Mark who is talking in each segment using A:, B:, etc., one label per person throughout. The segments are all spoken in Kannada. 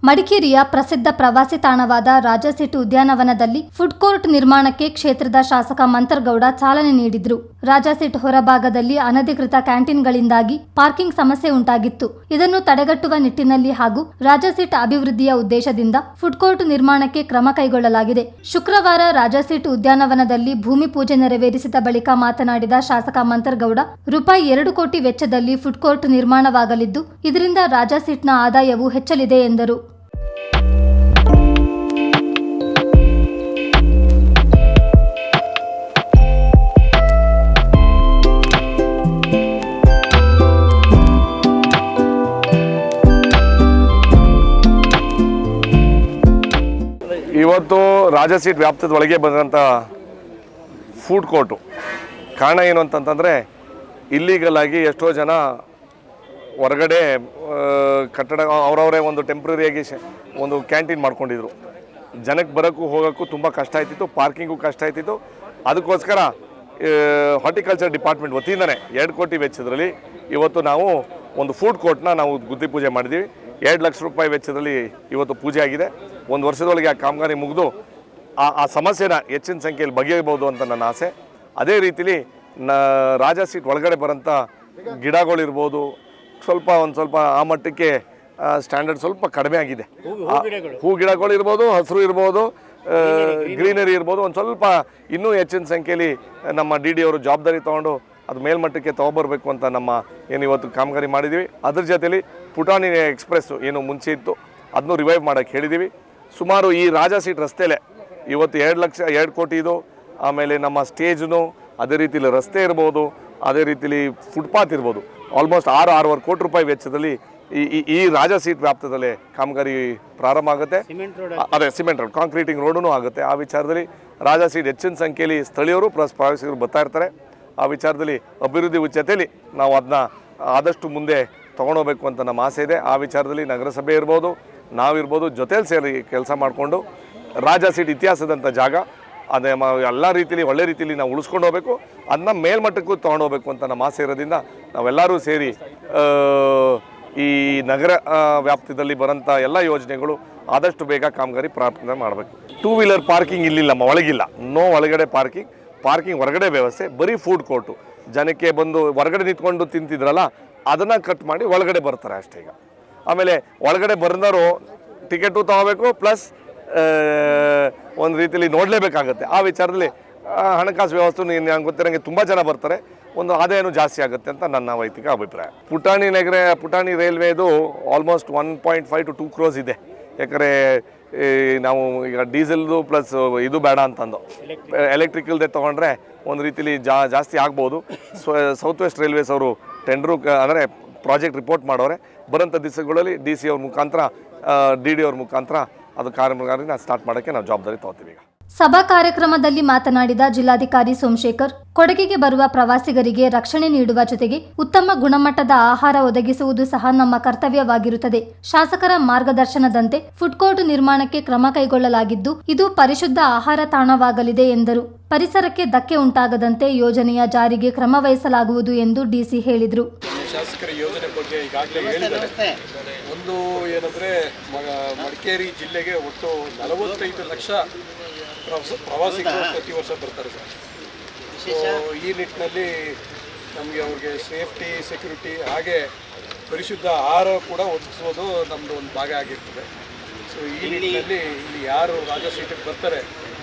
A: ಮಡಿಕೇರಿಯ ಪ್ರಸಿದ್ಧ ಪ್ರವಾಸಿ ತಾಣವಾದ ರಾಜಾಸೀಟ್ ಉದ್ಯಾನವನದಲ್ಲಿ ಫುಡ್ ಕೋರ್ಟ್ ನಿರ್ಮಾಣಕ್ಕೆ ಕ್ಷೇತ್ರದ ಶಾಸಕ ಮಂತರ್ಗೌಡ ಚಾಲನೆ ನೀಡಿದ್ರು. ರಾಜಾಸೀಟ್ ಹೊರಭಾಗದಲ್ಲಿ ಅನಧಿಕೃತ ಕ್ಯಾಂಟೀನ್ಗಳಿಂದಾಗಿ ಪಾರ್ಕಿಂಗ್ ಸಮಸ್ಯೆ ಉಂಟಾಗಿತ್ತು. ಇದನ್ನು ತಡೆಗಟ್ಟುವ ನಿಟ್ಟಿನಲ್ಲಿ ಹಾಗೂ ರಾಜಾಸೀಟ್ ಅಭಿವೃದ್ಧಿಯ ಉದ್ದೇಶದಿಂದ ಫುಡ್ ಕೋರ್ಟ್ ನಿರ್ಮಾಣಕ್ಕೆ ಕ್ರಮ ಕೈಗೊಳ್ಳಲಾಗಿದೆ. ಶುಕ್ರವಾರ ರಾಜಾಸೀಟ್ ಉದ್ಯಾನವನದಲ್ಲಿ ಭೂಮಿ ಪೂಜೆ ನೆರವೇರಿಸಿದ ಬಳಿಕ ಮಾತನಾಡಿದ ಶಾಸಕ ಮಂತರ್ಗೌಡ, ರೂಪಾಯಿ 2 ಕೋಟಿ ವೆಚ್ಚದಲ್ಲಿ ಫುಡ್ ಕೋರ್ಟ್ ನಿರ್ಮಾಣವಾಗಲಿದ್ದು, ಇದರಿಂದ ರಾಜಾಸೀಟ್ನ ಆದಾಯವು ಹೆಚ್ಚಲಿದೆ ಎಂದರು.
B: ಇವತ್ತು ರಾಜಾಸೀಟ್ ವ್ಯಾಪ್ತದ ಒಳಗೆ ಬಂದಂಥ ಫುಡ್ ಕೋರ್ಟು ಕಾರಣ ಏನು ಅಂತಂತಂದರೆ, ಇಲ್ಲೀಗಲ್ ಆಗಿ ಎಷ್ಟೋ ಜನ ಹೊರಗಡೆ ಕಟ್ಟಡ ಅವರವರೇ ಒಂದು ಟೆಂಪ್ರರಿಯಾಗಿ ಒಂದು ಕ್ಯಾಂಟೀನ್ ಮಾಡ್ಕೊಂಡಿದ್ರು. ಜನಕ್ಕೆ ಬರೋಕ್ಕೂ ಹೋಗೋಕ್ಕೂ ತುಂಬ ಕಷ್ಟ ಆಯ್ತಿತ್ತು, ಪಾರ್ಕಿಂಗೂ ಕಷ್ಟ ಆಯ್ತಿತ್ತು. ಅದಕ್ಕೋಸ್ಕರ ಹಾರ್ಟಿಕಲ್ಚರ್ ಡಿಪಾರ್ಟ್ಮೆಂಟ್ ವತಿಯಿಂದನೇ 2 ಕೋಟಿ ವೆಚ್ಚದಲ್ಲಿ ಇವತ್ತು ನಾವು ಒಂದು ಫುಡ್ ಕೋರ್ಟ್ನ ನಾವು ಗುದ್ದಿ ಪೂಜೆ ಮಾಡಿದ್ದೀವಿ. 2 ಲಕ್ಷ ರೂಪಾಯಿ ವೆಚ್ಚದಲ್ಲಿ ಇವತ್ತು ಪೂಜೆ ಆಗಿದೆ. 1 ವರ್ಷದೊಳಗೆ ಆ ಕಾಮಗಾರಿ ಮುಗಿದು ಆ ಸಮಸ್ಯೆನ ಹೆಚ್ಚಿನ ಸಂಖ್ಯೆಯಲ್ಲಿ ಬಗೆಹರಿಬೋದು ಅಂತ ನನ್ನ ಆಸೆ. ಅದೇ ರೀತಿಲಿ ರಾಜಾಸೀಟ್ ಒಳಗಡೆ ಬರೋಂಥ ಗಿಡಗಳಿರ್ಬೋದು, ಒಂದು ಸ್ವಲ್ಪ ಆ ಮಟ್ಟಕ್ಕೆ ಸ್ಟ್ಯಾಂಡರ್ಡ್ ಸ್ವಲ್ಪ ಕಡಿಮೆ ಆಗಿದೆ. ಹೂ ಗಿಡಗಳಿರ್ಬೋದು, ಹಸಿರು ಇರ್ಬೋದು, ಗ್ರೀನರಿ ಇರ್ಬೋದು, ಒಂದು ಸ್ವಲ್ಪ ಇನ್ನೂ ಹೆಚ್ಚಿನ ಸಂಖ್ಯೆಯಲ್ಲಿ ನಮ್ಮ ಡಿ ಡಿ ಅವರು ಜವಾಬ್ದಾರಿ ತೊಗೊಂಡು ಅದು ಮೇಲ್ಮಟ್ಟಕ್ಕೆ ತೊಗೊಬರ್ಬೇಕು ಅಂತ ನಮ್ಮ ಏನು ಇವತ್ತು ಕಾಮಗಾರಿ ಮಾಡಿದ್ದೀವಿ. ಅದ್ರ ಜೊತೆಲಿ ಪುಟಾಣಿ ಎಕ್ಸ್ಪ್ರೆಸ್ಸು ಏನು ಮುಂಚೆ ಇತ್ತು ಅದನ್ನು ರಿವೈವ್ ಮಾಡೋಕ್ಕೆ ಹೇಳಿದ್ದೀವಿ. ಸುಮಾರು ಈ ರಾಜಾಸೀಟ್ ರಸ್ತೆಲೇ ಇವತ್ತು 2 ಕೋಟಿ ಇದು. ಆಮೇಲೆ ನಮ್ಮ ಸ್ಟೇಜ್ನು, ಅದೇ ರೀತಿಲಿ ರಸ್ತೆ ಇರ್ಬೋದು, ಅದೇ ರೀತಿಲಿ ಫುಟ್ಪಾತ್ ಇರ್ಬೋದು. ಆಲ್ಮೋಸ್ಟ್ 6-6.5 ಕೋಟಿ ರೂಪಾಯಿ ವೆಚ್ಚದಲ್ಲಿ ಈ ರಾಜಾಸೀಟ್ ವ್ಯಾಪ್ತದಲ್ಲೇ ಕಾಮಗಾರಿ ಪ್ರಾರಂಭ ಆಗುತ್ತೆ. ಅದೇ ಸಿಮೆಂಟ್ ರೋಡ್, ಕಾಂಕ್ರೀಟಿಂಗ್ ರೋಡೂ ಆಗುತ್ತೆ. ಆ ವಿಚಾರದಲ್ಲಿ ರಾಜಾಸೀಟ್ ಹೆಚ್ಚಿನ ಸಂಖ್ಯೆಯಲ್ಲಿ ಸ್ಥಳೀಯರು ಪ್ಲಸ್ ಪ್ರವಾಸಿಗರು ಬರ್ತಾ ಇರ್ತಾರೆ. ಆ ವಿಚಾರದಲ್ಲಿ ಅಭಿವೃದ್ಧಿ ಜೊತೆಯಲ್ಲಿ ನಾವು ಅದನ್ನ ಆದಷ್ಟು ಮುಂದೆ ತೊಗೊಂಡೋಗ್ಬೇಕು ಅಂತ ನಮ್ಮ ಆಸೆ ಇದೆ. ಆ ವಿಚಾರದಲ್ಲಿ ನಗರಸಭೆ ಇರ್ಬೋದು, ನಾವಿರ್ಬೋದು, ಜೊತೆಲಿ ಸೇರಿ ಕೆಲಸ ಮಾಡಿಕೊಂಡು ರಾಜಾಸೀಟ್ ಇತಿಹಾಸದಂಥ ಜಾಗ ಅದೇ ಎಲ್ಲ ರೀತಿಯಲ್ಲಿ ಒಳ್ಳೆ ರೀತಿಯಲ್ಲಿ ನಾವು ಉಳಿಸ್ಕೊಂಡು ಹೋಗಬೇಕು, ಅದನ್ನ ಮೇಲ್ಮಟ್ಟಕ್ಕೂ ತೊಗೊಂಡೋಗ್ಬೇಕು ಅಂತ ನಮ್ಮ ಆಸೆ ಇರೋದ್ರಿಂದ ನಾವೆಲ್ಲರೂ ಸೇರಿ ಈ ನಗರ ವ್ಯಾಪ್ತಿಯಲ್ಲಿ ಬರೋಂಥ ಎಲ್ಲ ಯೋಜನೆಗಳು ಆದಷ್ಟು ಬೇಗ ಕಾಮಗಾರಿ ಪ್ರಾರಂಭ ಮಾಡಬೇಕು. 2 ವೀಲರ್ ಪಾರ್ಕಿಂಗ್ ಇಲ್ಲಿಲ್ಲ, ಒಳಗಿಲ್ಲ. ಒಳಗಡೆ ಪಾರ್ಕಿಂಗ್ ಹೊರಗಡೆ ವ್ಯವಸ್ಥೆ, ಬರೀ ಫುಡ್ ಕೋರ್ಟು. ಜನಕ್ಕೆ ಬಂದು ಹೊರಗಡೆ ನಿಂತ್ಕೊಂಡು ತಿಂತಿದ್ರಲ್ಲ ಅದನ್ನು ಕಟ್ ಮಾಡಿ ಒಳಗಡೆ ಬರ್ತಾರೆ ಅಷ್ಟೇ. ಈಗ ಆಮೇಲೆ ಒಳಗಡೆ ಬಂದವರು ಟಿಕೆಟು ತೊಗೋಬೇಕು, ಪ್ಲಸ್ ಒಂದು ರೀತಿಯಲ್ಲಿ ನೋಡಲೇಬೇಕಾಗತ್ತೆ. ಆ ವಿಚಾರದಲ್ಲಿ ಹಣಕಾಸು ವ್ಯವಸ್ಥೆ ನಂಗೆ ಗೊತ್ತಿರೋಂಗೆ ತುಂಬ ಜನ ಬರ್ತಾರೆ, ಒಂದು ಆದಾಯನೂ ಜಾಸ್ತಿ ಆಗುತ್ತೆ ಅಂತ ನನ್ನ ವೈಯಕ್ತಿಕ ಅಭಿಪ್ರಾಯ. ಪುಟಾಣಿ ರೈಲ್ವೇದು ಆಲ್ಮೋಸ್ಟ್ 1.5 to 2 crores ಇದೆ. ಯಾಕಂದರೆ ನಾವು ಈಗ ಡೀಸೆಲ್ದು ಪ್ಲಸ್ ಇದು ಬೇಡ ಅಂತಂದು ಎಲೆಕ್ಟ್ರಿಕಲ್ದೇ ತೊಗೊಂಡ್ರೆ ಒಂದು ರೀತಿಲಿ ಜಾಸ್ತಿ ಆಗ್ಬೋದು. ಸೌತ್ ವೆಸ್ಟ್ ರೈಲ್ವೇಸ್ ಅವರು ಟೆಂಡ್ರು ಅಂದರೆ ಪ್ರಾಜೆಕ್ಟ್ ರಿಪೋರ್ಟ್ ಮಾಡೋರೆ. ಬರೋಂಥ ದಿವಸಗಳಲ್ಲಿ ಡಿ ಸಿ ಅವ್ರ ಮುಖಾಂತರ, ಡಿ ಡಿ ಅವ್ರ ಮುಖಾಂತರ ಅದು ಕಾಮಗಾರಿನ ಸ್ಟಾರ್ಟ್ ಮಾಡೋಕ್ಕೆ ನಾವು ಜವಾಬ್ದಾರಿ ತಗೋತೀವಿ. ಈಗ
A: ಸಭಾ ಕಾರ್ಯಕ್ರಮದಲ್ಲಿ ಮಾತನಾಡಿದ ಜಿಲ್ಲಾಧಿಕಾರಿ ಸೋಮಶೇಖರ್, ಕೊಡಗಿಗೆ ಬರುವ ಪ್ರವಾಸಿಗರಿಗೆ ರಕ್ಷಣೆ ನೀಡುವ ಜೊತೆಗೆ ಉತ್ತಮ ಗುಣಮಟ್ಟದ ಆಹಾರ ಒದಗಿಸುವುದು ಸಹ ನಮ್ಮ ಕರ್ತವ್ಯವಾಗಿರುತ್ತದೆ. ಶಾಸಕರ ಮಾರ್ಗದರ್ಶನದಂತೆ ಫುಡ್ ಕೋರ್ಟ್ ನಿರ್ಮಾಣಕ್ಕೆ ಕ್ರಮ ಕೈಗೊಳ್ಳಲಾಗಿದ್ದು, ಇದು ಪರಿಶುದ್ಧ ಆಹಾರ ತಾಣವಾಗಲಿದೆ ಎಂದರು. ಪರಿಸರಕ್ಕೆ ಧಕ್ಕೆ ಉಂಟಾಗದಂತೆ ಯೋಜನೆಯ ಜಾರಿಗೆ ಕ್ರಮ ವಹಿಸಲಾಗುವುದು ಎಂದು ಡಿಸಿ ಹೇಳಿದರು.
C: ಶಾಸಕರ ಯೋಜನೆ ಬಗ್ಗೆ ಈಗಾಗಲೇ ಹೇಳಿದ್ದಾರೆ. ಒಂದು ಏನಂದರೆ, ಮಡಿಕೇರಿ ಜಿಲ್ಲೆಗೆ ಒಟ್ಟು 45 ಲಕ್ಷ ಪ್ರವಾಸಿಗರು ಪ್ರತಿ ವರ್ಷ ಬರ್ತಾರೆ ಸರ್. ಸೊ ಈ ನಿಟ್ಟಿನಲ್ಲಿ ನಮಗೆ ಅವ್ರಿಗೆ ಸೇಫ್ಟಿ, ಸೆಕ್ಯೂರಿಟಿ, ಹಾಗೆ ಪರಿಶುದ್ಧ ಆಹಾರ ಕೂಡ ಒದಗಿಸೋದು ನಮ್ಮದು ಒಂದು ಭಾಗ ಆಗಿರ್ತದೆ. ಸೊ ಈ ನಿಟ್ಟಿನಲ್ಲಿ ಇಲ್ಲಿ ಯಾರು ರಾಜಾಸೀಟಿಗೆ ಬರ್ತಾರೆ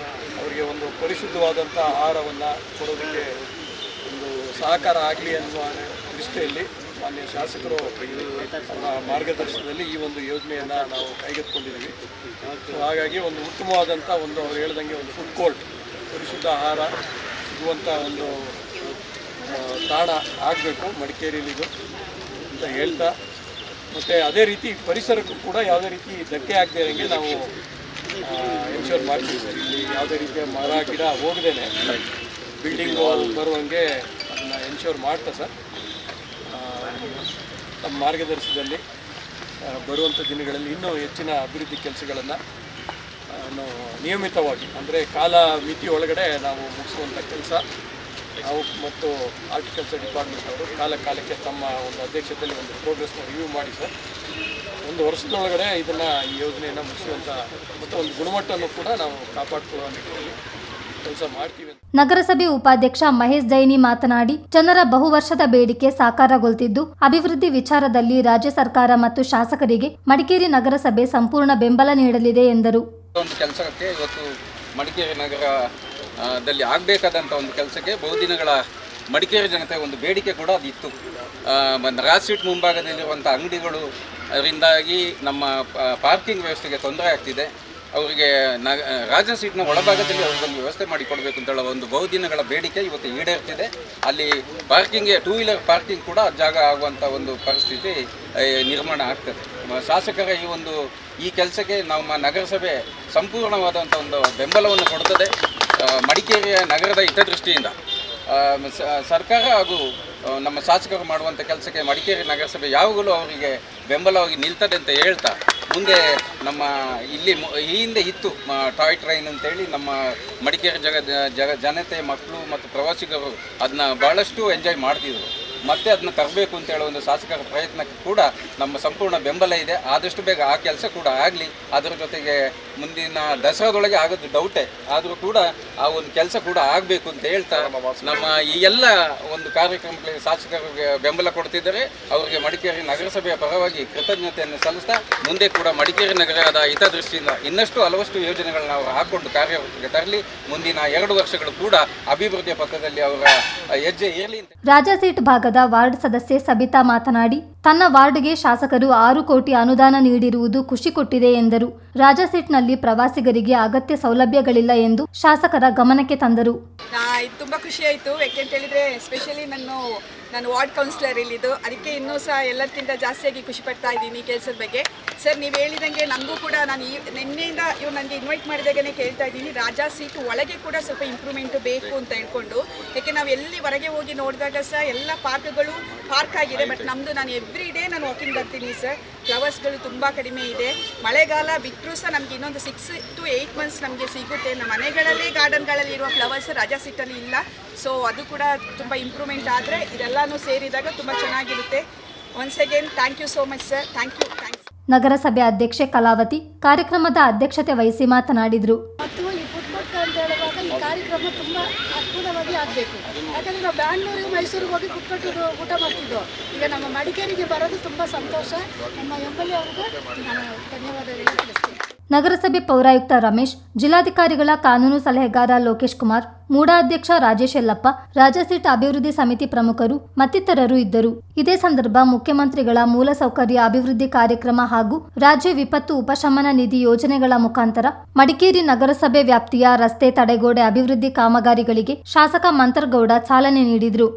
C: ಅವರಿಗೆ ಒಂದು ಪರಿಶುದ್ಧವಾದಂಥ ಆಹಾರವನ್ನು ಕೊಡೋದಕ್ಕೆ ಒಂದು ಸಹಕಾರ ಆಗಲಿ ಅನ್ನುವ ದೃಷ್ಟಿಯಲ್ಲಿ ಮಾನ್ಯ ಶಾಸಕರು ಅವರ ಮಾರ್ಗದರ್ಶನದಲ್ಲಿ ಈ ಒಂದು ಯೋಜನೆಯನ್ನು ನಾವು ಕೈಗೆತ್ತಿಕೊಂಡಿದ್ದೀವಿ. ಸೊ ಹಾಗಾಗಿ ಒಂದು ಉತ್ತಮವಾದಂಥ ಅವ್ರು ಹೇಳ್ದಂಗೆ ಒಂದು ಫುಡ್ ಕೋರ್ಟ್, ಪರಿಶುದ್ಧ ಆಹಾರ ಸಿಗುವಂಥ ಒಂದು ತಾಣ ಆಗಬೇಕು ಮಡಿಕೇರಿಯಲ್ಲಿದು ಅಂತ ಹೇಳ್ತಾ, ಮತ್ತು ಅದೇ ರೀತಿ ಪರಿಸರಕ್ಕೂ ಕೂಡ ಯಾವುದೇ ರೀತಿ ಧಕ್ಕೆ ಆಗದೆ ಇರೋಂಗೆ ನಾವು ಎನ್ಶೋರ್ ಮಾಡ್ತೀವಿ ಸರ್. ಇಲ್ಲಿ ಯಾವುದೇ ರೀತಿಯ ಮರ ಗಿಡ ಹೋಗದೇನೆ ಬಿಲ್ಡಿಂಗ್ ವಾಲ್ ಬರುವಂಗೆ ಅದನ್ನು ಎನ್ಶೋರ್ ಮಾಡ್ತಾ ಸರ್, ನಮ್ಮ ಮಾರ್ಗದರ್ಶನದಲ್ಲಿ ಬರುವಂಥ ದಿನಗಳಲ್ಲಿ ಇನ್ನೂ ಹೆಚ್ಚಿನ ಅಭಿವೃದ್ಧಿ ಕೆಲಸಗಳನ್ನು ನಿಯಮಿತವಾಗಿ, ಅಂದರೆ ಕಾಲ ಮಿತಿ ಒಳಗಡೆ ನಾವು ಮುಗಿಸುವಂಥ ಕೆಲಸ ನಾವು ಮತ್ತು ಹಾರ್ಟಿಕಲ್ಚರ್ ಡಿಪಾರ್ಟ್ಮೆಂಟ್ ಅವರು ಕಾಲಕ್ಕೆ ತಮ್ಮ ಒಂದು ಅಧ್ಯಕ್ಷತೆಯಲ್ಲಿ ಒಂದು ಪ್ರೋಗ್ರೆಸ್ನ ರಿವ್ಯೂ ಮಾಡಿ ಸರ್ ಒಂದು ವರ್ಷದೊಳಗಡೆ ಇದನ್ನು ಈ ಯೋಜನೆಯನ್ನು ಮುಗಿಸುವಂಥ ಮತ್ತು ಒಂದು ಗುಣಮಟ್ಟವನ್ನು ಕೂಡ ನಾವು ಕಾಪಾಡಿಕೊಳ್ಳುವ ನಿಟ್ಟಿನಲ್ಲಿ ಕೆಲಸ ಮಾಡ್ತೀವಿ.
A: ನಗರಸಭೆ ಉಪಾಧ್ಯಕ್ಷ ಮಹೇಶ್ ಜೈನಿ ಮಾತನಾಡಿ, ಜನರ ಬಹುವರ್ಷದ ಬೇಡಿಕೆ ಸಾಕಾರಗೊಳ್ತಿದ್ದು, ಅಭಿವೃದ್ಧಿ ವಿಚಾರದಲ್ಲಿ ರಾಜ್ಯ ಸರ್ಕಾರ ಮತ್ತು ಶಾಸಕರಿಗೆ ಮಡಿಕೇರಿ ನಗರಸಭೆ ಸಂಪೂರ್ಣ ಬೆಂಬಲ ನೀಡಲಿದೆ ಎಂದರು.
D: ಒಂದು ಕೆಲಸಕ್ಕೆ ಇವತ್ತು ಮಡಿಕೇರಿ ನಗರದಲ್ಲಿ ಆಗಬೇಕಾದಂಥ ಒಂದು ಕೆಲಸಕ್ಕೆ ಬಹುದಿನಗಳ ಮಡಿಕೇರಿ ಜನತೆ ಒಂದು ಬೇಡಿಕೆ ಕೂಡ ಅದಿತ್ತು. ರಾಜ್ ಸ್ಟ್ರೀಟ್ ಮುಂಭಾಗದಲ್ಲಿರುವಂಥ ಅಂಗಡಿಗಳು ಅದರಿಂದಾಗಿ ನಮ್ಮ ಪಾರ್ಕಿಂಗ್ ವ್ಯವಸ್ಥೆಗೆ ತೊಂದರೆ ಆಗ್ತಿದೆ. ಅವರಿಗೆ ರಾಜ ಸ್ಟ್ರೀಟ್ನ ಒಳಭಾಗದಲ್ಲಿ ಅವ್ರಿಗೊಂದು ವ್ಯವಸ್ಥೆ ಮಾಡಿಕೊಡ್ಬೇಕು ಅಂತ ಹೇಳೋ ಒಂದು ಬಹುದಿನಗಳ ಬೇಡಿಕೆ ಇವತ್ತು ಈಡೇರ್ತಿದೆ. ಅಲ್ಲಿ ಪಾರ್ಕಿಂಗ್ಗೆ 2 ವೀಲರ್ ಪಾರ್ಕಿಂಗ್ ಕೂಡ ಜಾಗ ಆಗುವಂಥ ಒಂದು ಪರಿಸ್ಥಿತಿ ನಿರ್ಮಾಣ ಆಗ್ತದೆ. ಶಾಸಕರ ಈ ಕೆಲಸಕ್ಕೆ ನಮ್ಮ ನಗರಸಭೆ ಸಂಪೂರ್ಣವಾದಂಥ ಒಂದು ಬೆಂಬಲವನ್ನು ಕೊಡುತ್ತದೆ. ಮಡಿಕೇರಿಯ ನಗರದ ಹಿತದೃಷ್ಟಿಯಿಂದ ಸರ್ಕಾರ ಹಾಗೂ ನಮ್ಮ ಶಾಸಕರು ಮಾಡುವಂಥ ಕೆಲಸಕ್ಕೆ ಮಡಿಕೇರಿ ನಗರಸಭೆ ಯಾವಾಗಲೂ ಅವರಿಗೆ ಬೆಂಬಲವಾಗಿ ನಿಲ್ತದೆ ಅಂತ ಹೇಳ್ತಾ, ಮುಂದೆ ನಮ್ಮ ಇಲ್ಲಿ ಈ ಹಿಂದೆ ಇತ್ತು ಟಾಯ್ ಟ್ರೈನ್ ಅಂತೇಳಿ ನಮ್ಮ ಮಡಿಕೇರಿ ಜನತೆ ಮಕ್ಕಳು ಮತ್ತು ಪ್ರವಾಸಿಗರು ಅದನ್ನ ಭಾಳಷ್ಟು ಎಂಜಾಯ್ ಮಾಡ್ತಿದ್ರು. ಮತ್ತೆ ಅದನ್ನ ತರಬೇಕು ಅಂತ ಹೇಳೋ ಒಂದು ಶಾಸಕರ ಪ್ರಯತ್ನಕ್ಕೆ ಕೂಡ ನಮ್ಮ ಸಂಪೂರ್ಣ ಬೆಂಬಲ ಇದೆ. ಆದಷ್ಟು ಬೇಗ ಆ ಕೆಲಸ ಕೂಡ ಆಗಲಿ. ಅದರ ಜೊತೆಗೆ ಮುಂದಿನ ದಸರಾದೊಳಗೆ ಆಗೋದು ಡೌಟೇ, ಆದರೂ ಕೂಡ ಆ ಒಂದು ಕೆಲಸ ಕೂಡ ಆಗಬೇಕು ಅಂತ ಹೇಳ್ತಾ ನಮ್ಮ ಈ ಎಲ್ಲ ಒಂದು ಕಾರ್ಯಕ್ರಮಗಳಿಗೆ ಶಾಸಕರಿಗೆ ಬೆಂಬಲ ಕೊಡ್ತಿದ್ದಾರೆ. ಅವರಿಗೆ ಮಡಿಕೇರಿ ನಗರಸಭೆಯ ಪರವಾಗಿ ಕೃತಜ್ಞತೆಯನ್ನು ಸಲ್ಲಿಸ್ತಾ, ಮುಂದೆ ಕೂಡ ಮಡಿಕೇರಿ ನಗರದ ಹಿತದೃಷ್ಟಿಯಿಂದ ಇನ್ನಷ್ಟು ಹಲವಷ್ಟು ಯೋಜನೆಗಳನ್ನ ನಾವು ಹಾಕೊಂಡು ಕಾರ್ಯರೂಪಕ್ಕೆ ತರಲಿ. ಮುಂದಿನ 2 ವರ್ಷಗಳು ಕೂಡ ಅಭಿವೃದ್ಧಿಯ ಪಥದಲ್ಲಿ ಅವರ ಹೆಜ್ಜೆ ಇರಲಿ.
A: ರಾಜಾ ಸೀಟ್ ಭಾಗದ ವಾರ್ಡ್ ಸದಸ್ಯೆ ಸಬಿತಾ ಮಾತನಾಡಿ, ತನ್ನ ವಾರ್ಡ್ಗೆ ಶಾಸಕರು 6 ಕೋಟಿ ಅನುದಾನ ನೀಡಿರುವುದು ಖುಷಿ ಕೊಟ್ಟಿದೆ ಎಂದರು. ರಾಜಾ ಸೀಟ್ನಲ್ಲಿ ಪ್ರವಾಸಿಗರಿಗೆ ಅಗತ್ಯ ಸೌಲಭ್ಯಗಳಿಲ್ಲ ಎಂದು ಶಾಸಕರ ಗಮನಕ್ಕೆ ತಂದರು.
E: ಇದು ತುಂಬ ಖುಷಿ ಆಯಿತು. ಯಾಕೆಂತ ಹೇಳಿದರೆ ಎಸ್ಪೆಷಲಿ ನಾನು ವಾರ್ಡ್ ಕೌನ್ಸಿಲರ್ ಇಲ್ಲಿದ್ದು, ಅದಕ್ಕೆ ಇನ್ನೂ ಸಹ ಎಲ್ಲಕ್ಕಿಂತ ಜಾಸ್ತಿಯಾಗಿ ಖುಷಿ ಪಡ್ತಾ ಇದ್ದೀನಿ ಕೆಲಸದ ಬಗ್ಗೆ. ಸರ್, ನೀವು ಹೇಳಿದಂಗೆ ನನಗೂ ಕೂಡ ನಾನು ನಿನ್ನೆಯಿಂದ ಇವ್ರು ನನಗೆ ಇನ್ವೈಟ್ ಮಾಡಿದಾಗನೇ ಕೇಳ್ತಾ ಇದ್ದೀನಿ, ರಾಜಾ ಸೀಟ್ ಒಳಗೆ ಕೂಡ ಸ್ವಲ್ಪ ಇಂಪ್ರೂವ್ಮೆಂಟು ಬೇಕು ಅಂತ ಹೇಳ್ಕೊಂಡು. ಯಾಕೆ ನಾವು ಎಲ್ಲಿ ಹೊರಗೆ ಹೋಗಿ ನೋಡಿದಾಗ ಸಹ ಎಲ್ಲ ಪಾರ್ಕ್ಗಳು ಪಾರ್ಕ್ ಆಗಿದೆ. ಬಟ್ ನಮ್ಮದು ನಾನು ಎವ್ರಿ ಡೇ ನಾನು ವಾಕಿಂಗ್ ಬರ್ತೀನಿ ಸರ್. ಫ್ಲವರ್ಸ್ಗಳು ತುಂಬ ಕಡಿಮೆ ಇದೆ. ಮಳೆಗಾಲ ಬಿಟ್ಟರೂ ಸಹ ನಮಗೆ ಇನ್ನೊಂದು 6 to 8 ಮಂತ್ಸ್ ನಮಗೆ ಸಿಗುತ್ತೆ. ನಮ್ಮ ಮನೆಗಳಲ್ಲಿ ಗಾರ್ಡನ್ಗಳಲ್ಲಿ ಇರುವ ಫ್ಲವರ್ಸ್ ರಾಜಾ ಸೀಟಲ್ಲಿ ಇಲ್ಲ. ಸೊ ಅದು ಕೂಡ ತುಂಬ ಇಂಪ್ರೂವ್ಮೆಂಟ್ ಆದರೆ ಇದೆಲ್ಲನೂ ಸೇರಿದಾಗ ತುಂಬ ಚೆನ್ನಾಗಿರುತ್ತೆ. Once again thank you so much sir. Thanks.
A: ನಗರಸಭೆ ಅಧ್ಯಕ್ಷೆ ಕಲಾವತಿ ಕಾರ್ಯಕ್ರಮದ ಅಧ್ಯಕ್ಷತೆ ವಹಿಸಿ ಮಾತನಾಡಿದರು.
F: ಮತ್ತು ಈ ಫುಡ್ ಕೋರ್ಟ್ ಅಂತ ಹೇಳುವಾಗ ಈ ಕಾರ್ಯಕ್ರಮ ತುಂಬ ಅದ್ಭುತವಾಗಿ ಆಗಬೇಕು. ಯಾಕಂದರೆ ನಾವು ಬ್ಯಾಂಗ್ಳೂರಿಗೆ ಮೈಸೂರಿಗೆ ಹೋಗಿ ಫುಡ್ ಕೋರ್ಟ್ ಊಟ ಮಾಡ್ತಿದ್ದೋ. ಈಗ ನಮ್ಮ ಮಡಿಕೇರಿಗೆ ಬರೋದು ತುಂಬ ಸಂತೋಷ. ನಮ್ಮ MLA ಅವರಿಗೆ ನಾನು ಧನ್ಯವಾದಗಳನ್ನು ತಿಳಿಸ್ತೀನಿ.
A: ನಗರಸಭೆ ಪೌರಾಯುಕ್ತ ರಮೇಶ್, ಜಿಲ್ಲಾಧಿಕಾರಿಗಳ ಕಾನೂನು ಸಲಹೆಗಾರ ಲೋಕೇಶ್ ಕುಮಾರ್, ಮೂಡಾ ಅಧ್ಯಕ್ಷ ರಾಜೇಶ್ ಯಲ್ಲಪ್ಪ, ರಾಜಾ ಸೀಟ್ ಅಭಿವೃದ್ಧಿ ಸಮಿತಿ ಪ್ರಮುಖರು ಮತ್ತಿತರರು ಇದ್ದರು. ಇದೇ ಸಂದರ್ಭ ಮುಖ್ಯಮಂತ್ರಿಗಳ ಮೂಲಸೌಕರ್ಯ ಅಭಿವೃದ್ಧಿ ಕಾರ್ಯಕ್ರಮ ಹಾಗೂ ರಾಜ್ಯ ವಿಪತ್ತು ಉಪಶಮನ ನಿಧಿ ಯೋಜನೆಗಳ ಮುಖಾಂತರ ಮಡಿಕೇರಿ ನಗರಸಭೆ ವ್ಯಾಪ್ತಿಯ ರಸ್ತೆ ತಡೆಗೋಡೆ ಅಭಿವೃದ್ಧಿ ಕಾಮಗಾರಿಗಳಿಗೆ ಶಾಸಕ ಮಂತರ್ಗೌಡ ಚಾಲನೆ ನೀಡಿದರು.